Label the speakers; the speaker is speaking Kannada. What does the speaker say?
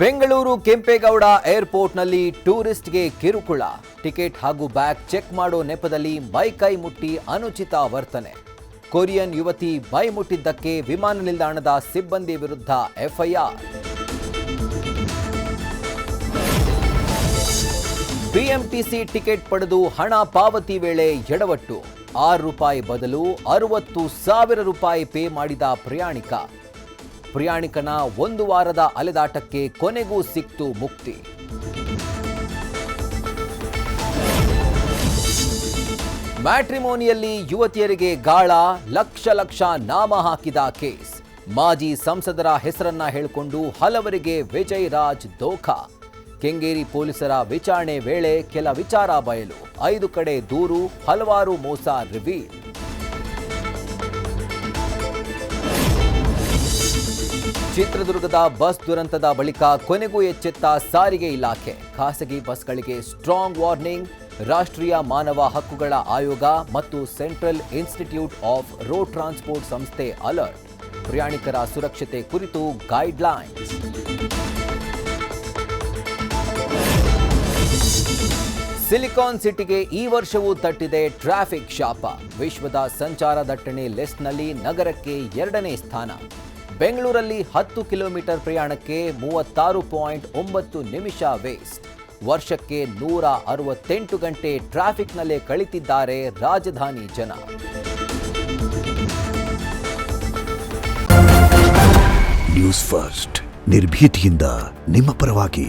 Speaker 1: ಬೆಂಗಳೂರು ಕೆಂಪೇಗೌಡ ಏರ್ಪೋರ್ಟ್ನಲ್ಲಿ ಟೂರಿಸ್ಟ್ಗೆ ಕಿರುಕುಳ. ಟಿಕೆಟ್ ಹಾಗೂ ಬ್ಯಾಗ್ ಚೆಕ್ ಮಾಡೋ ನೆಪದಲ್ಲಿ ಮೈಕೈ ಮುಟ್ಟಿ ಅನುಚಿತ ವರ್ತನೆ. ಕೊರಿಯನ್ ಯುವತಿ ಮೈ ಮುಟ್ಟಿದ್ದಕ್ಕೆ ವಿಮಾನ ನಿಲ್ದಾಣದ ಸಿಬ್ಬಂದಿ ವಿರುದ್ಧ ಎಫ್ಐಆರ್. ಬಿಎಂಟಿಸಿ ಟಿಕೆಟ್ ಪಡೆದು ಹಣ ಪಾವತಿ ವೇಳೆ ಎಡವಟ್ಟು. ₹6 ಬದಲು 60,000 ರೂಪಾಯಿ ಪೇ ಮಾಡಿದ ಪ್ರಯಾಣಿಕನ 1 ವಾರದ ಅಲೆದಾಟಕ್ಕೆ ಕೊನೆಗೂ ಸಿಕ್ತು ಮುಕ್ತಿ. ಮ್ಯಾಟ್ರಿಮೋನಿಯಲ್ಲಿ ಯುವತಿಯರಿಗೆ ಗಾಳ, ಲಕ್ಷ ನಾಮ ಹಾಕಿದ ಕೇಸ್. ಮಾಜಿ ಸಂಸದರ ಹೆಸರನ್ನ ಹೇಳಿಕೊಂಡು ಹಲವರಿಗೆ ವಿಜಯ್ ರಾಜ್ ದೋಖಾ. ಕೆಂಗೇರಿ ಪೊಲೀಸರ ವಿಚಾರಣೆ ವೇಳೆ ಕೆಲ ವಿಚಾರ ಬಯಲು. 5 ಕಡೆ ದೂರು, ಹಲವಾರು ಮೋಸ ರಿವೀಲ್. ಚಿತ್ರದುರ್ಗದ ಬಸ್ ದುರಂತದ ಬಳಿಕ ಕೊನೆಗೂ ಎಚ್ಚೆತ್ತ ಸಾರಿಗೆ ಇಲಾಖೆ. ಖಾಸಗಿ ಬಸ್ಗಳಿಗೆ ಸ್ಟ್ರಾಂಗ್ ವಾರ್ನಿಂಗ್. ರಾಷ್ಟ್ರೀಯ ಮಾನವ ಹಕ್ಕುಗಳ ಆಯೋಗ ಮತ್ತು central institute of road transport ಸಂಸ್ಥೆ ಅಲರ್ಟ್. ಪ್ರಯಾಣಿಕರ ಸುರಕ್ಷತೆ ಕುರಿತು ಗೈಡ್ಲೈನ್ಸ್. ಸಿಲಿಕಾನ್ ಸಿಟಿಗೆ ಈ ವರ್ಷವೂ ತಟ್ಟಿದೆ ಟ್ರಾಫಿಕ್ ಶಾಪ. ವಿಶ್ವದ ಸಂಚಾರ ದಟ್ಟಣೆ ಲಿಸ್ಟ್ನಲ್ಲಿ ನಗರಕ್ಕೆ 2ನೇ ಸ್ಥಾನ. ಬೆಂಗಳೂರಲ್ಲಿ 10 ಕಿಲೋಮೀಟರ್ ಪ್ರಯಾಣಕ್ಕೆ 36.9 ನಿಮಿಷ ವೇಸ್ಟ್. ವರ್ಷಕ್ಕೆ 168 ಗಂಟೆ ಟ್ರಾಫಿಕ್ನಲ್ಲೇ ಕಳೆದಿದ್ದಾರೆ ರಾಜಧಾನಿ ಜನ.
Speaker 2: ನ್ಯೂಸ್ ಫಸ್ಟ್, ನಿರ್ಭೀತಿಯಿಂದ ನಿಮ್ಮ ಪರವಾಗಿ.